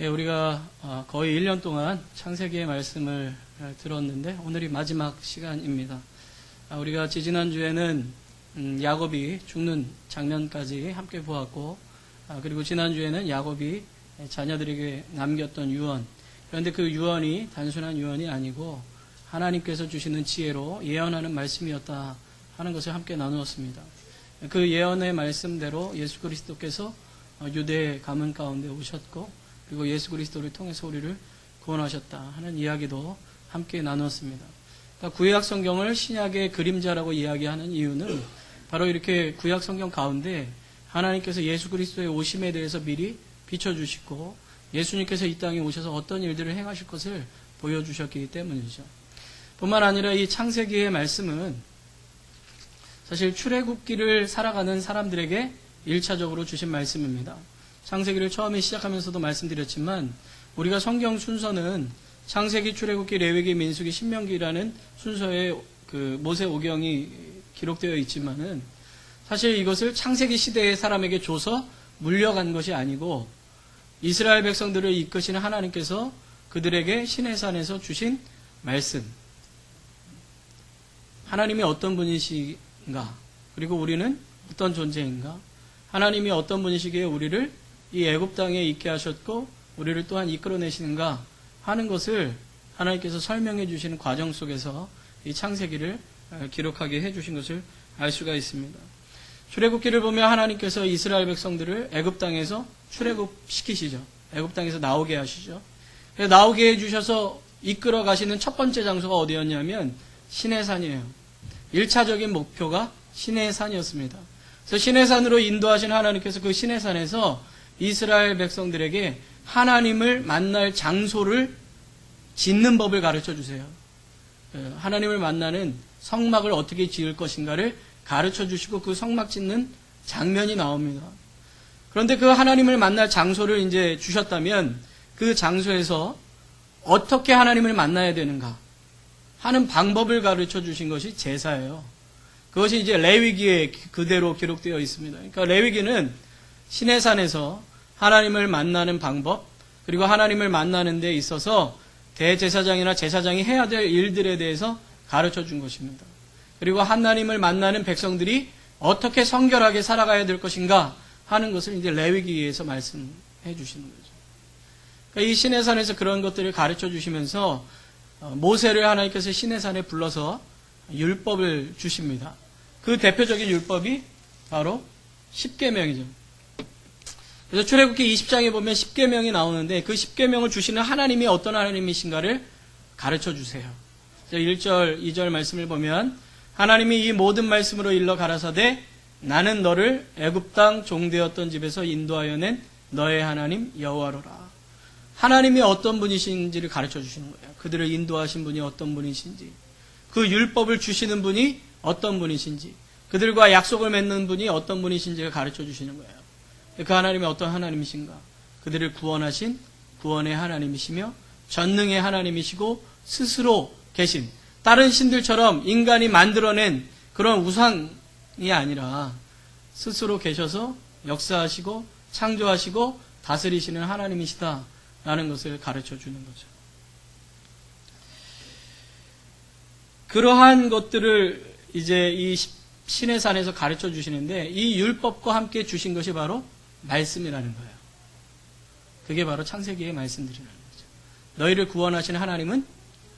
우리가 거의 1년 동안 창세기의 말씀을 들었는데 오늘이 마지막 시간입니다. 우리가 지지난주에는 야곱이 죽는 장면까지 함께 보았고, 그리고 지난주에는 야곱이 자녀들에게 남겼던 유언, 그런데 그 유언이 단순한 유언이 아니고 하나님께서 주시는 지혜로 예언하는 말씀이었다 하는 것을 함께 나누었습니다. 그 예언의 말씀대로 예수 그리스도께서 유대 가문 가운데 오셨고, 그리고 예수 그리스도를 통해서 우리를 구원하셨다 하는 이야기도 함께 나누었습니다. 그러니까 구약 성경을 신약의 그림자라고 이야기하는 이유는 바로 이렇게 구약 성경 가운데 하나님께서 예수 그리스도의 오심에 대해서 미리 비춰주시고, 예수님께서 이 땅에 오셔서 어떤 일들을 행하실 것을 보여주셨기 때문이죠. 뿐만 아니라 이 창세기의 말씀은 사실 출애굽기를 살아가는 사람들에게 1차적으로 주신 말씀입니다. 창세기를 처음에 시작하면서도 말씀드렸지만, 우리가 성경 순서는 창세기, 출애굽기, 레위기, 민수기, 신명기라는 순서의 그 모세오경이 기록되어 있지만은 사실 이것을 창세기 시대의 사람에게 줘서 물려간 것이 아니고 이스라엘 백성들을 이끄시는 하나님께서 그들에게 시내산에서 주신 말씀, 하나님이 어떤 분이신가, 그리고 우리는 어떤 존재인가, 하나님이 어떤 분이시기에 우리를 이 애굽 땅에 있게 하셨고 우리를 또한 이끌어내시는가 하는 것을 하나님께서 설명해 주시는 과정 속에서 이 창세기를 기록하게 해 주신 것을 알 수가 있습니다. 출애굽기를 보면 하나님께서 이스라엘 백성들을 애굽 땅에서 출애굽시키시죠. 애굽 땅에서 나오게 하시죠. 나오게 해 주셔서 이끌어 가시는 첫 번째 장소가 어디였냐면 시내산이에요. 1차적인 목표가 시내산이었습니다. 그래서 시내산으로 인도하신 하나님께서 그 시내산에서 이스라엘 백성들에게 하나님을 만날 장소를 짓는 법을 가르쳐 주세요. 하나님을 만나는 성막을 어떻게 지을 것인가를 가르쳐 주시고 그 성막 짓는 장면이 나옵니다. 그런데 그 하나님을 만날 장소를 이제 주셨다면 그 장소에서 어떻게 하나님을 만나야 되는가 하는 방법을 가르쳐 주신 것이 제사예요. 그것이 이제 레위기에 그대로 기록되어 있습니다. 그러니까 레위기는 시내산에서 하나님을 만나는 방법, 그리고 하나님을 만나는 데 있어서 대제사장이나 제사장이 해야 될 일들에 대해서 가르쳐 준 것입니다. 그리고 하나님을 만나는 백성들이 어떻게 성결하게 살아가야 될 것인가 하는 것을 이제 레위기에서 말씀해 주시는 거죠. 그러니까 이 시내산에서 그런 것들을 가르쳐 주시면서 모세를 하나님께서 시내산에 불러서 율법을 주십니다. 그 대표적인 율법이 바로 십계명이죠. 그래서 출애굽기 20장에 보면 십계명이 나오는데 그 십계명을 주시는 하나님이 어떤 하나님이신가를 가르쳐 주세요. 1절, 2절 말씀을 보면 하나님이 이 모든 말씀으로 일러 가라사대 나는 너를 애굽 땅 종되었던 집에서 인도하여 낸 너의 하나님 여호와로라. 하나님이 어떤 분이신지를 가르쳐 주시는 거예요. 그들을 인도하신 분이 어떤 분이신지, 그 율법을 주시는 분이 어떤 분이신지, 그들과 약속을 맺는 분이 어떤 분이신지를 가르쳐 주시는 거예요. 그 하나님이 어떤 하나님이신가? 그들을 구원하신 구원의 하나님이시며 전능의 하나님이시고 스스로 계신, 다른 신들처럼 인간이 만들어낸 그런 우상이 아니라 스스로 계셔서 역사하시고 창조하시고 다스리시는 하나님이시다라는 것을 가르쳐 주는 거죠. 그러한 것들을 이제 이 시내산에서 가르쳐 주시는데 이 율법과 함께 주신 것이 바로 말씀이라는 거예요. 그게 바로 창세기의 말씀들이라는 거죠. 너희를 구원하신 하나님은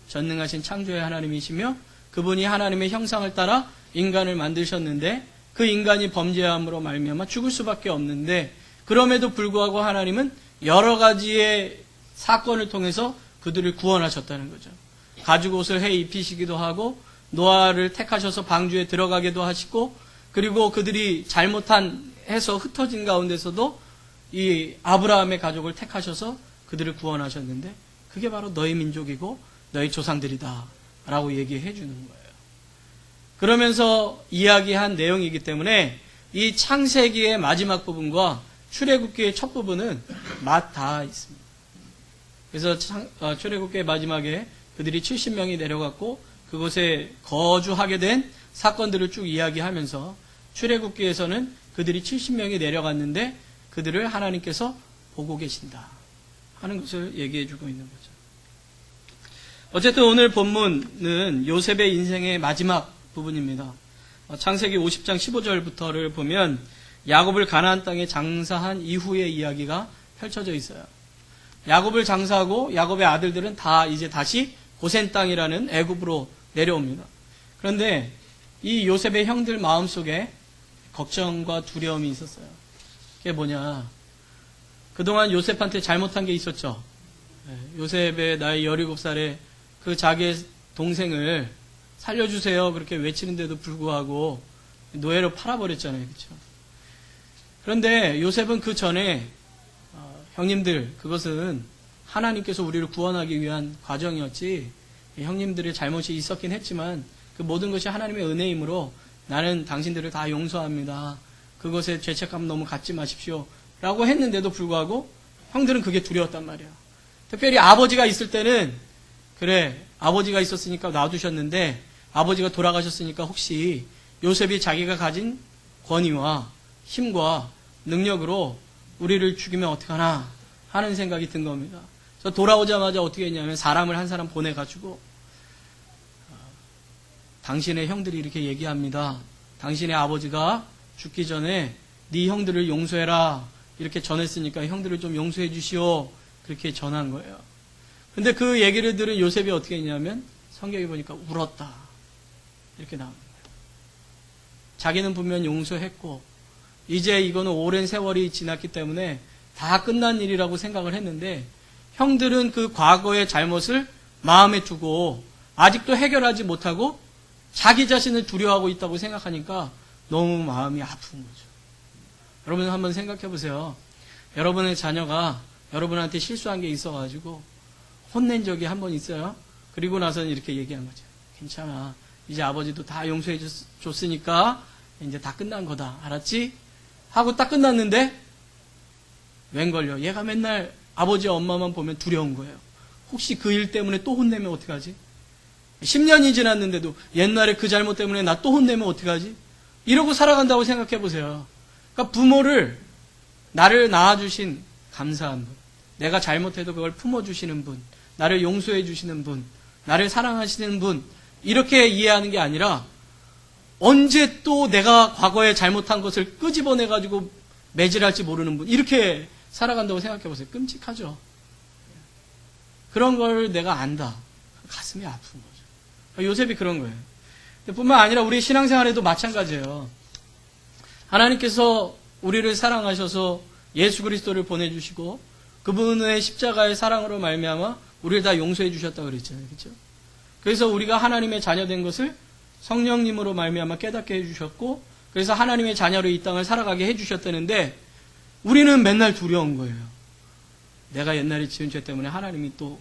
전능하신 창조의 하나님이시며 그분이 하나님의 형상을 따라 인간을 만드셨는데 그 인간이 범죄함으로 말미암아 죽을 수밖에 없는데 그럼에도 불구하고 하나님은 여러 가지의 사건을 통해서 그들을 구원하셨다는 거죠. 가죽옷을 해 입히시기도 하고 노아를 택하셔서 방주에 들어가기도 하시고, 그리고 그들이 잘못한 해서 흩어진 가운데서도 이 아브라함의 가족을 택하셔서 그들을 구원하셨는데 그게 바로 너희 민족이고 너희 조상들이다 라고 얘기해 주는 거예요. 그러면서 이야기한 내용이기 때문에 이 창세기의 마지막 부분과 출애굽기의 첫 부분은 맞닿아 있습니다. 그래서 출애굽기의 마지막에 그들이 70명이 내려갔고 그곳에 거주하게 된 사건들을 쭉 이야기하면서 출애굽기에서는 그들이 70명이 내려갔는데 그들을 하나님께서 보고 계신다 하는 것을 얘기해 주고 있는 거죠. 어쨌든 오늘 본문은 요셉의 인생의 마지막 부분입니다. 창세기 50장 15절부터를 보면 야곱을 가나안 땅에 장사한 이후의 이야기가 펼쳐져 있어요. 야곱을 장사하고 야곱의 아들들은 다 이제 다시 고센 땅이라는 애굽으로 내려옵니다. 그런데 이 요셉의 형들 마음속에 걱정과 두려움이 있었어요. 그게 뭐냐? 그동안 요셉한테 잘못한 게 있었죠. 요셉의 나이 17살에 그 자기의 동생을 살려주세요 그렇게 외치는데도 불구하고 노예로 팔아버렸잖아요. 그렇죠? 그런데 요셉은 그 전에 형님들, 그것은 하나님께서 우리를 구원하기 위한 과정이었지, 형님들의 잘못이 있었긴 했지만 그 모든 것이 하나님의 은혜이므로 나는 당신들을 다 용서합니다. 그것에 죄책감 너무 갖지 마십시오 라고 했는데도 불구하고 형들은 그게 두려웠단 말이야. 특별히 아버지가 있을 때는 그래, 아버지가 있었으니까 놔두셨는데 아버지가 돌아가셨으니까 혹시 요셉이 자기가 가진 권위와 힘과 능력으로 우리를 죽이면 어떡하나 하는 생각이 든 겁니다. 저 돌아오자마자 어떻게 했냐면 사람을 한 사람 보내가지고 당신의 형들이 이렇게 얘기합니다. 당신의 아버지가 죽기 전에 네 형들을 용서해라 이렇게 전했으니까 형들을 좀 용서해 주시오 그렇게 전한 거예요. 근데 그 얘기를 들은 요셉이 어떻게 했냐면 성경에 보니까 울었다 이렇게 나옵니다. 자기는 분명 용서했고 이제 이거는 오랜 세월이 지났기 때문에 다 끝난 일이라고 생각을 했는데 형들은 그 과거의 잘못을 마음에 두고 아직도 해결하지 못하고 자기 자신을 두려워하고 있다고 생각하니까 너무 마음이 아픈 거죠. 여러분 한번 생각해 보세요. 여러분의 자녀가 여러분한테 실수한 게 있어가지고 혼낸 적이 한 번 있어요. 그리고 나서는 이렇게 얘기한 거죠. 괜찮아. 이제 아버지도 다 용서해 줬으니까 이제 다 끝난 거다. 알았지? 하고 딱 끝났는데 웬걸요? 얘가 맨날 아버지 엄마만 보면 두려운 거예요. 혹시 그 일 때문에 또 혼내면 어떡하지? 10년이 지났는데도 옛날에 그 잘못 때문에 나 또 혼내면 어떡하지? 이러고 살아간다고 생각해 보세요. 그러니까 부모를 나를 낳아주신 감사한 분, 내가 잘못해도 그걸 품어주시는 분, 나를 용서해 주시는 분, 나를 사랑하시는 분 이렇게 이해하는 게 아니라 언제 또 내가 과거에 잘못한 것을 끄집어내가지고 매질할지 모르는 분 이렇게 살아간다고 생각해 보세요. 끔찍하죠. 그런 걸 내가 안다. 가슴이 아픈 거죠. 요셉이 그런 거예요. 뿐만 아니라 우리 신앙생활에도 마찬가지예요. 하나님께서 우리를 사랑하셔서 예수 그리스도를 보내주시고 그분의 십자가의 사랑으로 말미암아 우리를 다 용서해 주셨다고 그랬잖아요. 그렇죠? 그래서 우리가 하나님의 자녀된 것을 성령님으로 말미암아 깨닫게 해주셨고 그래서 하나님의 자녀로 이 땅을 살아가게 해주셨다는데 우리는 맨날 두려운 거예요. 내가 옛날에 지은 죄 때문에 하나님이 또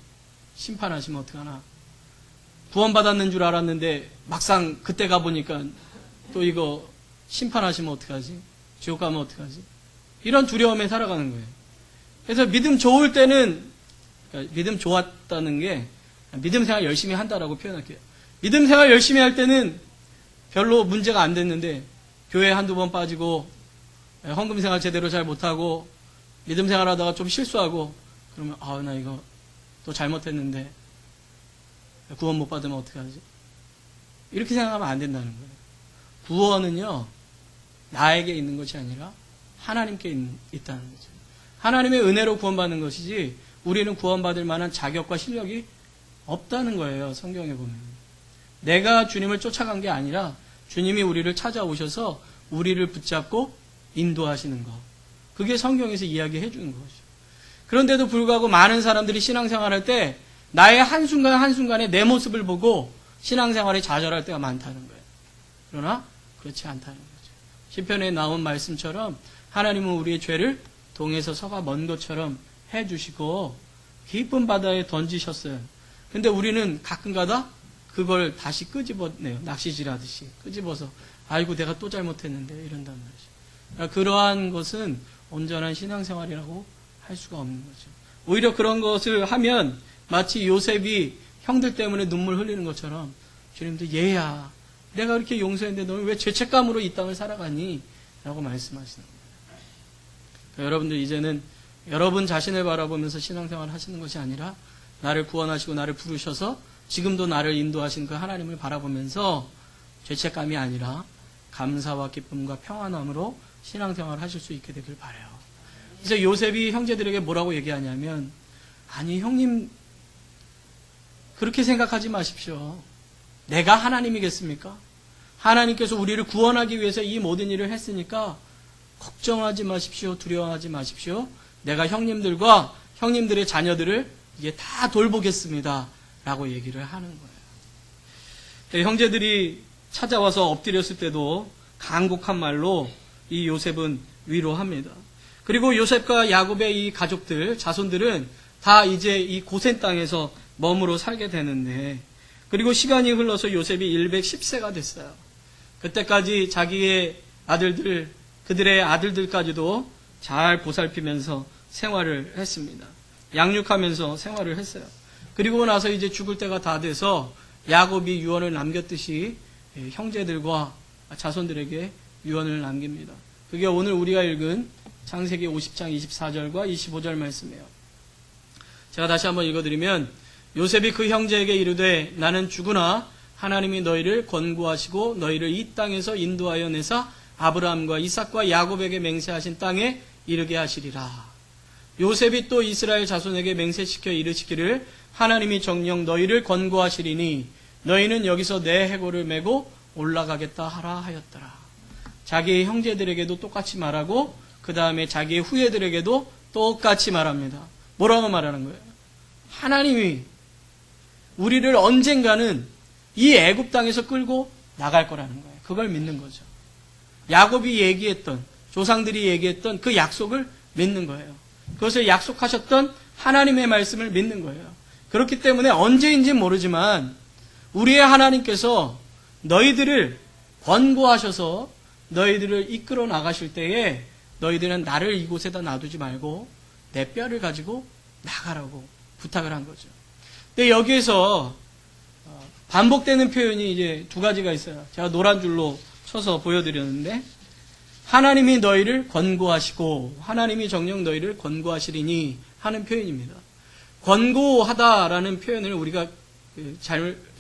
심판하시면 어떡하나. 구원받았는 줄 알았는데 막상 그때 가보니까 또 이거 심판하시면 어떡하지? 지옥 가면 어떡하지? 이런 두려움에 살아가는 거예요. 그래서 믿음 좋을 때는 믿음 좋았다는 게 믿음 생활 열심히 한다라고 표현할게요. 믿음 생활 열심히 할 때는 별로 문제가 안 됐는데 교회 한두 번 빠지고 헌금 생활 제대로 잘 못하고 믿음 생활하다가 좀 실수하고 그러면 나 이거 또 잘못했는데 구원 못 받으면 어떡하지? 이렇게 생각하면 안 된다는 거예요. 구원은요 나에게 있는 것이 아니라 하나님께 있다는 거죠. 하나님의 은혜로 구원받는 것이지 우리는 구원받을 만한 자격과 실력이 없다는 거예요. 성경에 보면 내가 주님을 쫓아간 게 아니라 주님이 우리를 찾아오셔서 우리를 붙잡고 인도하시는 것, 그게 성경에서 이야기해 주는 것이죠. 그런데도 불구하고 많은 사람들이 신앙생활할 때 나의 한순간 한순간에 내 모습을 보고 신앙생활에 좌절할 때가 많다는 거예요. 그러나 그렇지 않다는 거죠. 시편에 나온 말씀처럼 하나님은 우리의 죄를 동에서 서가 먼 것처럼 해주시고 깊은 바다에 던지셨어요. 근데 우리는 가끔가다 그걸 다시 끄집어내요. 낚시질하듯이 끄집어서 아이고 내가 또 잘못했는데 이런단 말이죠. 그러한 것은 온전한 신앙생활이라고 할 수가 없는 거죠. 오히려 그런 것을 하면 마치 요셉이 형들 때문에 눈물 흘리는 것처럼 주님도 얘야 내가 그렇게 용서했는데 너는 왜 죄책감으로 이 땅을 살아가니? 라고 말씀하시는 겁니다. 그러니까 여러분들 이제는 여러분 자신을 바라보면서 신앙생활을 하시는 것이 아니라 나를 구원하시고 나를 부르셔서 지금도 나를 인도하신 그 하나님을 바라보면서 죄책감이 아니라 감사와 기쁨과 평안함으로 신앙생활을 하실 수 있게 되길 바라요. 그래서 요셉이 형제들에게 뭐라고 얘기하냐면, 아니 형님 그렇게 생각하지 마십시오. 내가 하나님이겠습니까? 하나님께서 우리를 구원하기 위해서 이 모든 일을 했으니까 걱정하지 마십시오. 두려워하지 마십시오. 내가 형님들과 형님들의 자녀들을 이게 다 돌보겠습니다. 라고 얘기를 하는 거예요. 형제들이 찾아와서 엎드렸을 때도 간곡한 말로 이 요셉은 위로합니다. 그리고 요셉과 야곱의 이 가족들, 자손들은 다 이제 이 고센 땅에서 머무러 살게 되는데, 그리고 시간이 흘러서 요셉이 110세가 됐어요. 그때까지 자기의 아들들, 그들의 아들들까지도 잘 보살피면서 생활을 했습니다. 양육하면서 생활을 했어요. 그리고 나서 이제 죽을 때가 다 돼서 야곱이 유언을 남겼듯이 형제들과 자손들에게 유언을 남깁니다. 그게 오늘 우리가 읽은 창세기 50장 24절과 25절 말씀이에요. 제가 다시 한번 읽어드리면, 요셉이 그 형제에게 이르되 나는 죽으나 하나님이 너희를 권고하시고 너희를 이 땅에서 인도하여 내사 아브라함과 이삭과 야곱에게 맹세하신 땅에 이르게 하시리라. 요셉이 또 이스라엘 자손에게 맹세시켜 이르시기를 하나님이 정녕 너희를 권고하시리니 너희는 여기서 내 해골을 메고 올라가겠다 하라 하였더라. 자기의 형제들에게도 똑같이 말하고 그 다음에 자기의 후예들에게도 똑같이 말합니다. 뭐라고 말하는 거예요? 하나님이 우리를 언젠가는 이 애굽 땅에서 끌고 나갈 거라는 거예요. 그걸 믿는 거죠. 야곱이 얘기했던, 조상들이 얘기했던 그 약속을 믿는 거예요. 그것을 약속하셨던 하나님의 말씀을 믿는 거예요. 그렇기 때문에 언제인지 모르지만 우리의 하나님께서 너희들을 권고하셔서 너희들을 이끌어 나가실 때에 너희들은 나를 이곳에다 놔두지 말고 내 뼈를 가지고 나가라고 부탁을 한 거죠. 근데 여기에서 반복되는 표현이 이제 두 가지가 있어요. 제가 노란 줄로 쳐서 보여드렸는데, 하나님이 너희를 권고하시고 하나님이 정녕 너희를 권고하시리니 하는 표현입니다. 권고하다라는 표현을 우리가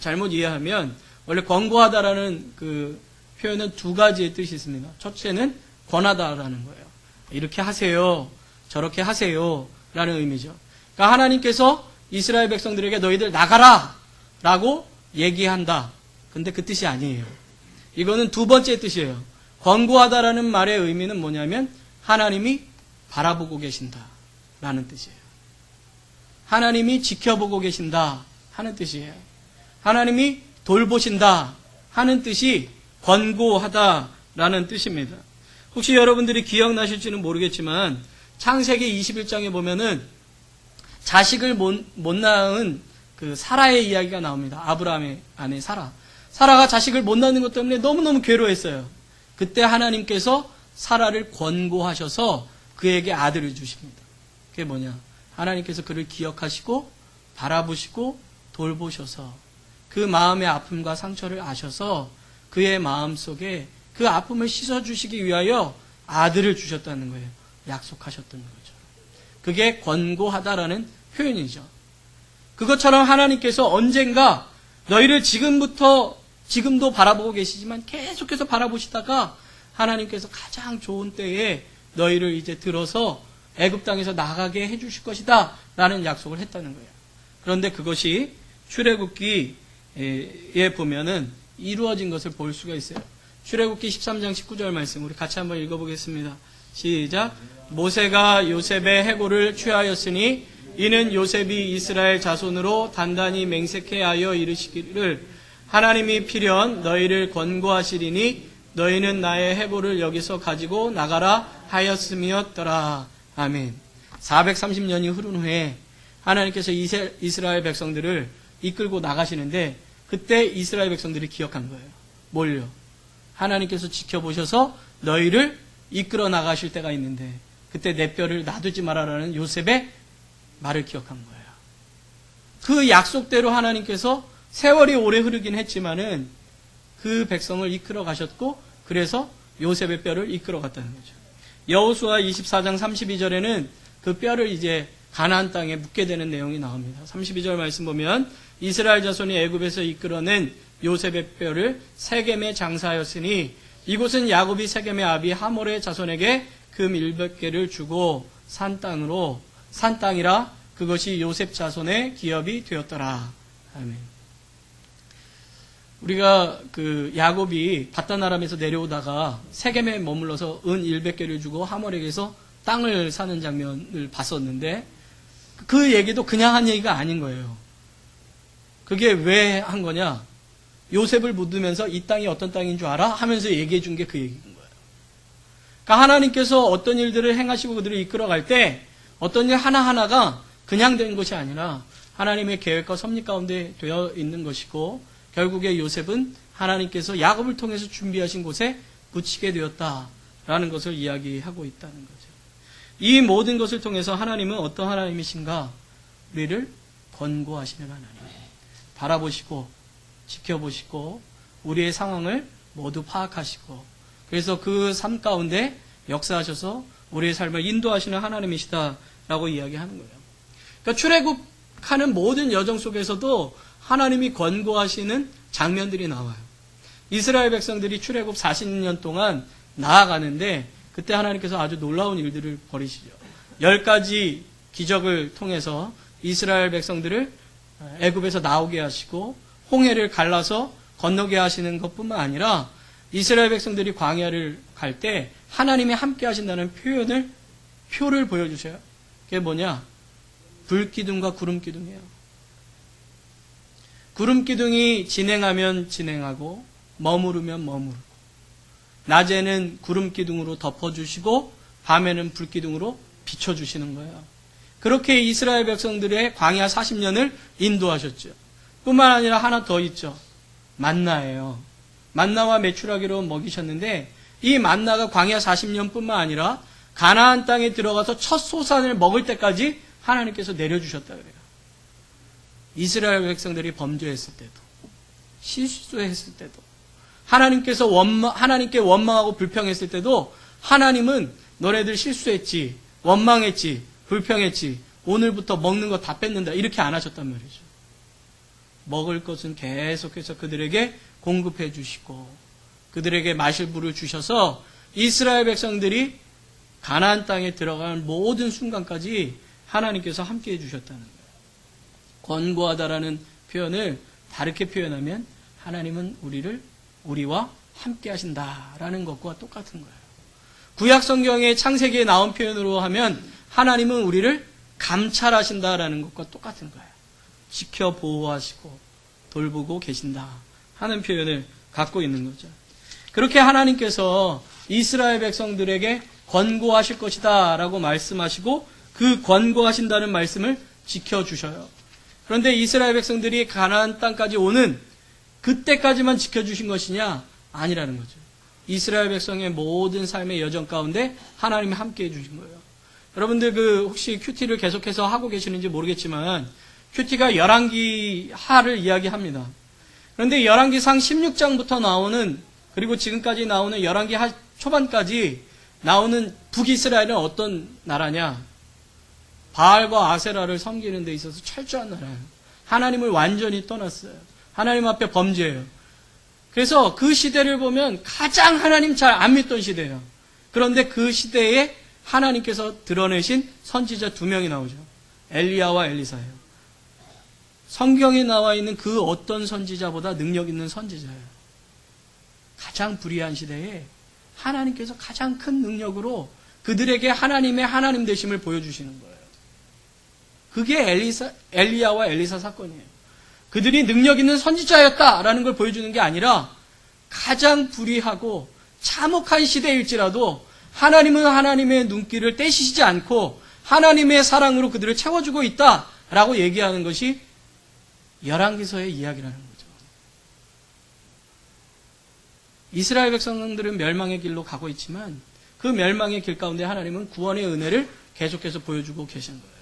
잘못 이해하면, 원래 권고하다라는 그 표현은 두 가지의 뜻이 있습니다. 첫째는 권하다라는 거예요. 이렇게 하세요, 저렇게 하세요 라는 의미죠. 그러니까 하나님께서 이스라엘 백성들에게 너희들 나가라 라고 얘기한다. 근데 그 뜻이 아니에요. 이거는 두 번째 뜻이에요. 권고하다라는 말의 의미는 뭐냐면 하나님이 바라보고 계신다 라는 뜻이에요. 하나님이 지켜보고 계신다 하는 뜻이에요. 하나님이 돌보신다 하는 뜻이 권고하다라는 뜻입니다. 혹시 여러분들이 기억나실지는 모르겠지만 창세기 21장에 보면은 자식을 못 낳은 그 사라의 이야기가 나옵니다. 아브라함의 아내 사라. 사라가 자식을 못 낳는 것 때문에 너무너무 괴로워했어요. 그때 하나님께서 사라를 권고하셔서 그에게 아들을 주십니다. 그게 뭐냐? 하나님께서 그를 기억하시고 바라보시고 돌보셔서 그 마음의 아픔과 상처를 아셔서 그의 마음속에 그 아픔을 씻어주시기 위하여 아들을 주셨다는 거예요. 약속하셨던 거죠. 그게 권고하다라는 표현이죠. 그것처럼 하나님께서 언젠가 너희를 지금도 바라보고 계시지만 계속해서 바라보시다가 하나님께서 가장 좋은 때에 너희를 이제 들어서 애굽 땅에서 나가게 해주실 것이다 라는 약속을 했다는 거예요. 그런데 그것이 출애굽기에 보면은 이루어진 것을 볼 수가 있어요. 출애굽기 13장 19절 말씀 우리 같이 한번 읽어보겠습니다. 시작. 모세가 요셉의 해골을 취하였으니 이는 요셉이 이스라엘 자손으로 단단히 맹세케 하여 이르시기를 하나님이 필연 너희를 권고하시리니 너희는 나의 해골을 여기서 가지고 나가라 하였음이었더라. 아멘. 430년이 흐른 후에 하나님께서 이스라엘 백성들을 이끌고 나가시는데 그때 이스라엘 백성들이 기억한 거예요. 뭘요? 하나님께서 지켜보셔서 너희를 이끌어 나가실 때가 있는데 그때 내 뼈를 놔두지 말아라는 요셉의 말을 기억한 거예요. 그 약속대로 하나님께서 세월이 오래 흐르긴 했지만은 그 백성을 이끌어 가셨고 그래서 요셉의 뼈를 이끌어 갔다는 거죠. 여호수아 24장 32절에는 그 뼈를 이제 가나안 땅에 묻게 되는 내용이 나옵니다. 32절 말씀 보면 이스라엘 자손이 애굽에서 이끌어낸 요셉의 뼈를 세겜에 장사하였으니 이곳은 야곱이 세겜의 아비 하몰의 자손에게 금 100개를 주고 산 땅이라 그것이 요셉 자손의 기업이 되었더라. 아멘. 우리가 그 야곱이 바다나람에서 내려오다가 세겜에 머물러서 은 100개를 주고 하몰에게서 땅을 사는 장면을 봤었는데 그 얘기도 그냥 한 얘기가 아닌 거예요. 그게 왜 한 거냐? 요셉을 묻으면서 이 땅이 어떤 땅인 줄 알아? 하면서 얘기해 준 게 그 얘기인 거예요. 그러니까 하나님께서 어떤 일들을 행하시고 그들을 이끌어갈 때 어떤 일 하나하나가 그냥 된 것이 아니라 하나님의 계획과 섭리 가운데 되어 있는 것이고 결국에 요셉은 하나님께서 야곱을 통해서 준비하신 곳에 묻히게 되었다라는 것을 이야기하고 있다는 거죠. 이 모든 것을 통해서 하나님은 어떤 하나님이신가? 우리를 권고하시는 하나님. 바라보시고 지켜보시고 우리의 상황을 모두 파악하시고 그래서 그 삶 가운데 역사하셔서 우리의 삶을 인도하시는 하나님이시다라고 이야기하는 거예요. 그러니까 출애굽하는 모든 여정 속에서도 하나님이 권고하시는 장면들이 나와요. 이스라엘 백성들이 출애굽 40년 동안 나아가는데 그때 하나님께서 아주 놀라운 일들을 벌이시죠. 10가지 기적을 통해서 이스라엘 백성들을 애굽에서 나오게 하시고 홍해를 갈라서 건너게 하시는 것뿐만 아니라 이스라엘 백성들이 광야를 갈 때 하나님이 함께 하신다는 표를 보여주셔요. 그게 뭐냐? 불기둥과 구름기둥이에요. 구름기둥이 진행하면 진행하고 머무르면 머무르고 낮에는 구름기둥으로 덮어주시고 밤에는 불기둥으로 비춰주시는 거예요. 그렇게 이스라엘 백성들의 광야 40년을 인도하셨죠. 뿐만 아니라 하나 더 있죠. 만나예요. 만나와 메추라기로 먹이셨는데 이 만나가 광야 40년 뿐만 아니라 가나안 땅에 들어가서 첫 소산을 먹을 때까지 하나님께서 내려주셨다 그래요. 이스라엘 백성들이 범죄했을 때도 실수했을 때도 하나님께 원망하고 불평했을 때도 하나님은 너네들 실수했지, 원망했지, 불평했지, 오늘부터 먹는 거 다 뺏는다 이렇게 안 하셨단 말이죠. 먹을 것은 계속해서 그들에게 공급해 주시고 그들에게 마실 물을 주셔서 이스라엘 백성들이 가나안 땅에 들어가는 모든 순간까지 하나님께서 함께해 주셨다는 거예요. 권고하다라는 표현을 다르게 표현하면 하나님은 우리와 함께 하신다라는 것과 똑같은 거예요. 구약 성경의 창세기에 나온 표현으로 하면 하나님은 우리를 감찰하신다라는 것과 똑같은 거예요. 지켜 보호하시고 돌보고 계신다 하는 표현을 갖고 있는 거죠. 그렇게 하나님께서 이스라엘 백성들에게 권고하실 것이다 라고 말씀하시고 그 권고하신다는 말씀을 지켜주셔요. 그런데 이스라엘 백성들이 가나안 땅까지 오는 그때까지만 지켜주신 것이냐? 아니라는 거죠. 이스라엘 백성의 모든 삶의 여정 가운데 하나님이 함께해 주신 거예요. 여러분들 혹시 큐티를 계속해서 하고 계시는지 모르겠지만 큐티가 열왕기하를 이야기합니다. 그런데 열왕기상 16장부터 나오는 그리고 지금까지 나오는 열왕기하 초반까지 나오는 북이스라엘은 어떤 나라냐? 바알과 아세라를 섬기는 데 있어서 철저한 나라예요. 하나님을 완전히 떠났어요. 하나님 앞에 범죄예요. 그래서 그 시대를 보면 가장 하나님 잘 안 믿던 시대예요. 그런데 그 시대에 하나님께서 드러내신 선지자 2명이 나오죠. 엘리야와 엘리사예요. 성경에 나와 있는 그 어떤 선지자보다 능력 있는 선지자예요. 가장 불의한 시대에 하나님께서 가장 큰 능력으로 그들에게 하나님의 하나님 되심을 보여주시는 거예요. 그게 엘리야와 엘리사 사건이에요. 그들이 능력 있는 선지자였다라는 걸 보여주는 게 아니라 가장 불의하고 참혹한 시대일지라도 하나님은 하나님의 눈길을 떼시지 않고 하나님의 사랑으로 그들을 채워주고 있다라고 얘기하는 것이 열왕기서의 이야기라는 거죠. 이스라엘 백성들은 멸망의 길로 가고 있지만 그 멸망의 길 가운데 하나님은 구원의 은혜를 계속해서 보여주고 계신 거예요.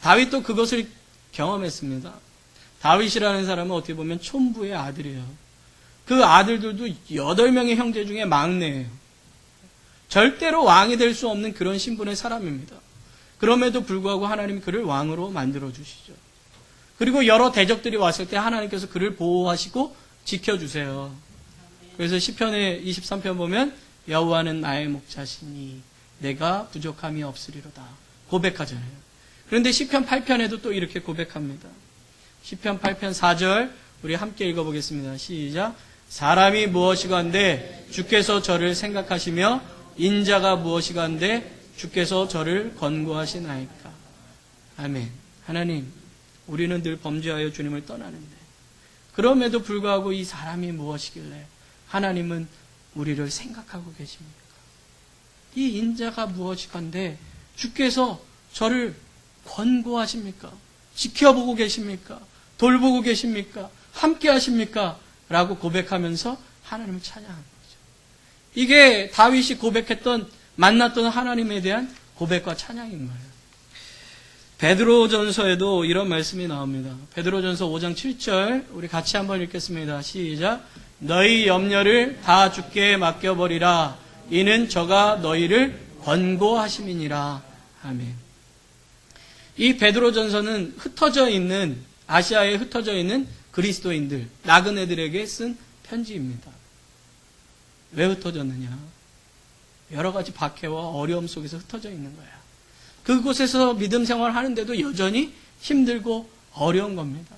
다윗도 그것을 경험했습니다. 다윗이라는 사람은 어떻게 보면 촌부의 아들이에요. 그 아들들도 8명의 형제 중에 막내예요. 절대로 왕이 될 수 없는 그런 신분의 사람입니다. 그럼에도 불구하고 하나님이 그를 왕으로 만들어 주시죠. 그리고 여러 대적들이 왔을 때 하나님께서 그를 보호하시고 지켜주세요. 그래서 시편의 23편 보면 여호와는 나의 목자시니 내가 부족함이 없으리로다 고백하잖아요. 그런데 시편 8편에도 또 이렇게 고백합니다. 시편 8편 4절 우리 함께 읽어보겠습니다. 시작. 사람이 무엇이간데 주께서 저를 생각하시며 인자가 무엇이간데 주께서 저를 권고하시나이까. 아멘. 하나님, 우리는 늘 범죄하여 주님을 떠나는데 그럼에도 불구하고 이 사람이 무엇이길래 하나님은 우리를 생각하고 계십니까? 이 인자가 무엇이간데 주께서 저를 권고하십니까? 지켜보고 계십니까? 돌보고 계십니까? 함께 하십니까? 라고 고백하면서 하나님을 찬양하는 거죠. 이게 다윗이 고백했던 만났던 하나님에 대한 고백과 찬양인 거예요. 베드로전서에도 이런 말씀이 나옵니다. 베드로전서 5장 7절 우리 같이 한번 읽겠습니다. 시작. 너희 염려를 다 주께 맡겨버리라. 이는 저가 너희를 권고하심이니라. 아멘. 이 베드로전서는 흩어져 있는 아시아에 흩어져 있는 그리스도인들, 나그네들에게 쓴 편지입니다. 왜 흩어졌느냐? 여러 가지 박해와 어려움 속에서 흩어져 있는 거야. 그곳에서 믿음 생활을 하는데도 여전히 힘들고 어려운 겁니다.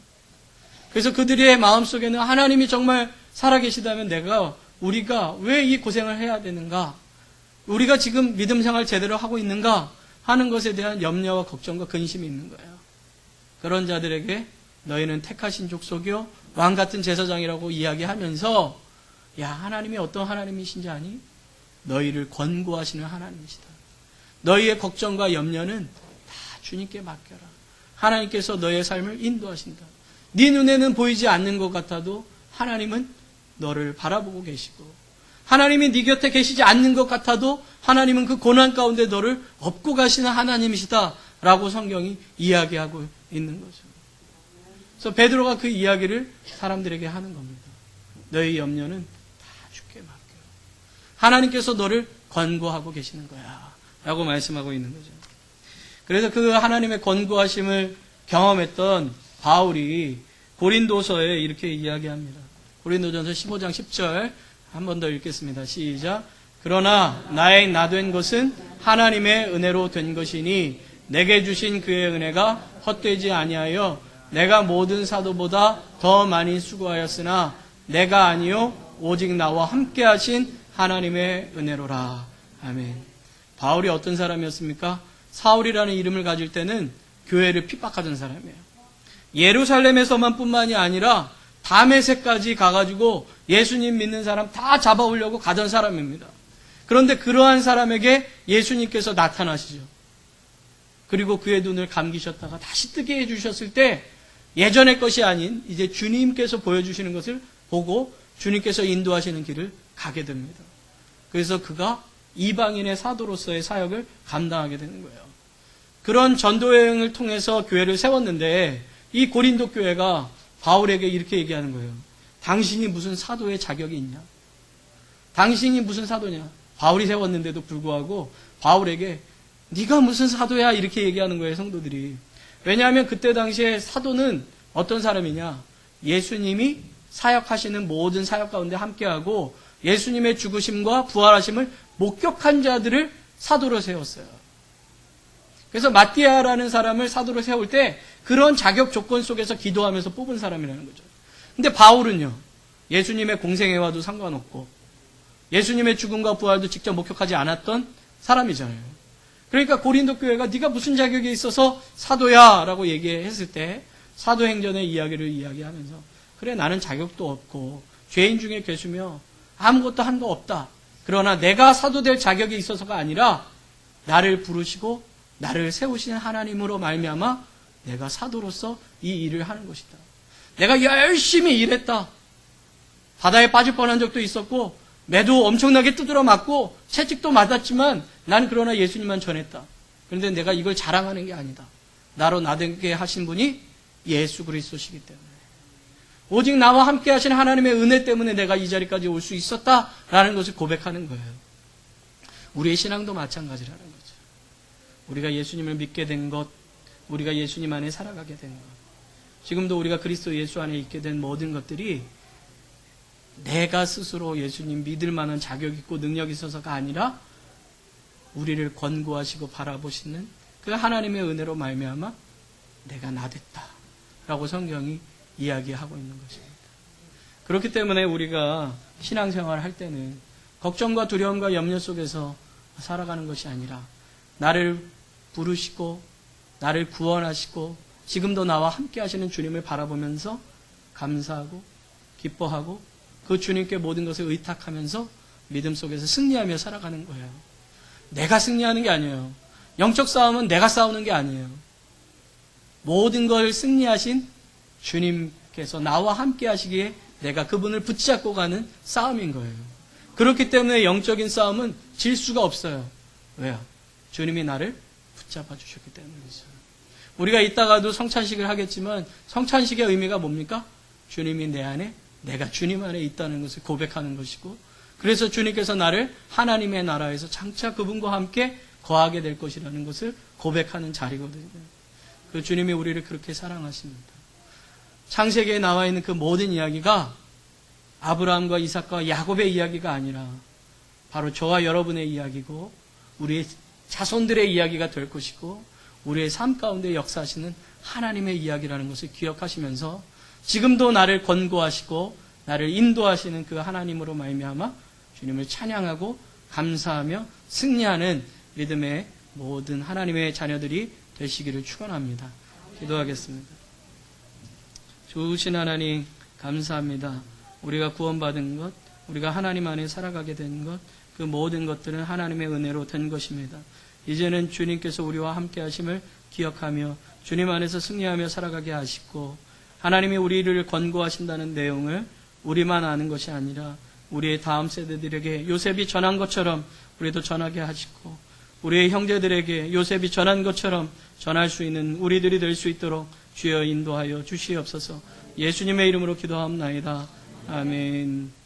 그래서 그들의 마음속에는 하나님이 정말 살아계시다면 우리가 왜 이 고생을 해야 되는가? 우리가 지금 믿음 생활 제대로 하고 있는가? 하는 것에 대한 염려와 걱정과 근심이 있는 거예요. 그런 자들에게 너희는 택하신 족속이요 왕같은 제사장이라고 이야기하면서 야, 하나님이 어떤 하나님이신지 아니? 너희를 권고하시는 하나님이시다. 너희의 걱정과 염려는 다 주님께 맡겨라. 하나님께서 너희의 삶을 인도하신다. 네 눈에는 보이지 않는 것 같아도 하나님은 너를 바라보고 계시고 하나님이 네 곁에 계시지 않는 것 같아도 하나님은 그 고난 가운데 너를 업고 가시는 하나님이시다 라고 성경이 이야기하고 있는 거죠. 그래서 베드로가 그 이야기를 사람들에게 하는 겁니다. 너희 염려는 다 주께 맡겨. 하나님께서 너를 권고하고 계시는 거야 라고 말씀하고 있는 거죠. 그래서 그 하나님의 권고하심을 경험했던 바울이 고린도서에 이렇게 이야기합니다. 고린도전서 15장 10절 한 번 더 읽겠습니다. 시작. 그러나 나의 나된 것은 하나님의 은혜로 된 것이니 내게 주신 그의 은혜가 헛되지 아니하여 내가 모든 사도보다 더 많이 수고하였으나 내가 아니요 오직 나와 함께 하신 하나님의 은혜로라. 아멘. 바울이 어떤 사람이었습니까? 사울이라는 이름을 가질 때는 교회를 핍박하던 사람이에요. 예루살렘에서만 뿐만이 아니라 다메섹까지 가가지고 예수님 믿는 사람 다 잡아오려고 가던 사람입니다. 그런데 그러한 사람에게 예수님께서 나타나시죠. 그리고 그의 눈을 감기셨다가 다시 뜨게 해주셨을 때 예전의 것이 아닌 이제 주님께서 보여주시는 것을 보고 주님께서 인도하시는 길을 가게 됩니다. 그래서 그가 이방인의 사도로서의 사역을 감당하게 되는 거예요. 그런 전도 여행을 통해서 교회를 세웠는데 이 고린도 교회가 바울에게 이렇게 얘기하는 거예요. 당신이 무슨 사도의 자격이 있냐? 당신이 무슨 사도냐? 바울이 세웠는데도 불구하고 바울에게 네가 무슨 사도야? 이렇게 얘기하는 거예요, 성도들이. 왜냐하면 그때 당시에 사도는 어떤 사람이냐? 예수님이 사역하시는 모든 사역 가운데 함께하고 예수님의 죽으심과 부활하심을 목격한 자들을 사도로 세웠어요. 그래서 마띠아라는 사람을 사도로 세울 때 그런 자격 조건 속에서 기도하면서 뽑은 사람이라는 거죠. 근데 바울은요, 예수님의 공생애와도 상관없고 예수님의 죽음과 부활도 직접 목격하지 않았던 사람이잖아요. 그러니까 고린도 교회가 네가 무슨 자격이 있어서 사도야 라고 얘기했을 때 사도행전의 이야기를 이야기하면서 그래 나는 자격도 없고 죄인 중에 계시며 아무것도 한 거 없다. 그러나 내가 사도 될 자격이 있어서가 아니라 나를 부르시고 나를 세우시는 하나님으로 말미암아 내가 사도로서 이 일을 하는 것이다. 내가 열심히 일했다. 바다에 빠질 뻔한 적도 있었고 매도 엄청나게 두드려 맞고 채찍도 맞았지만 난 그러나 예수님만 전했다. 그런데 내가 이걸 자랑하는 게 아니다. 나로 나되게 하신 분이 예수 그리스도시기 때문에 오직 나와 함께 하신 하나님의 은혜 때문에 내가 이 자리까지 올 수 있었다라는 것을 고백하는 거예요. 우리의 신앙도 마찬가지라는 거죠. 우리가 예수님을 믿게 된 것, 우리가 예수님 안에 살아가게 된 것, 지금도 우리가 그리스도 예수 안에 있게 된 모든 것들이 내가 스스로 예수님 믿을 만한 자격 있고 능력 있어서가 아니라 우리를 권고하시고 바라보시는 그 하나님의 은혜로 말미암아 내가 나됐다 라고 성경이 이야기하고 있는 것입니다. 그렇기 때문에 우리가 신앙생활을 할 때는 걱정과 두려움과 염려 속에서 살아가는 것이 아니라 나를 부르시고 나를 구원하시고 지금도 나와 함께 하시는 주님을 바라보면서 감사하고 기뻐하고 그 주님께 모든 것을 의탁하면서 믿음 속에서 승리하며 살아가는 거예요. 내가 승리하는 게 아니에요. 영적 싸움은 내가 싸우는 게 아니에요. 모든 걸 승리하신 주님께서 나와 함께 하시기에 내가 그분을 붙잡고 가는 싸움인 거예요. 그렇기 때문에 영적인 싸움은 질 수가 없어요. 왜요? 주님이 나를 붙잡아 주셨기 때문이죠. 우리가 이따가도 성찬식을 하겠지만 성찬식의 의미가 뭡니까? 주님이 내 안에, 내가 주님 안에 있다는 것을 고백하는 것이고, 그래서 주님께서 나를 하나님의 나라에서 장차 그분과 함께 거하게 될 것이라는 것을 고백하는 자리거든요. 그 주님이 우리를 그렇게 사랑하십니다. 창세기에 나와 있는 그 모든 이야기가 아브라함과 이삭과 야곱의 이야기가 아니라 바로 저와 여러분의 이야기고 우리의 자손들의 이야기가 될 것이고 우리의 삶 가운데 역사하시는 하나님의 이야기라는 것을 기억하시면서 지금도 나를 권고하시고 나를 인도하시는 그 하나님으로 말미암아 주님을 찬양하고 감사하며 승리하는 믿음의 모든 하나님의 자녀들이 되시기를 축원합니다. 기도하겠습니다. 좋으신 하나님 감사합니다. 우리가 구원받은 것, 우리가 하나님 안에 살아가게 된 것, 그 모든 것들은 하나님의 은혜로 된 것입니다. 이제는 주님께서 우리와 함께 하심을 기억하며 주님 안에서 승리하며 살아가게 하시고 하나님이 우리를 권고하신다는 내용을 우리만 아는 것이 아니라 우리의 다음 세대들에게 요셉이 전한 것처럼 우리도 전하게 하시고 우리의 형제들에게 요셉이 전한 것처럼 전할 수 있는 우리들이 될 수 있도록 주여 인도하여 주시옵소서. 예수님의 이름으로 기도하옵나이다. 아멘.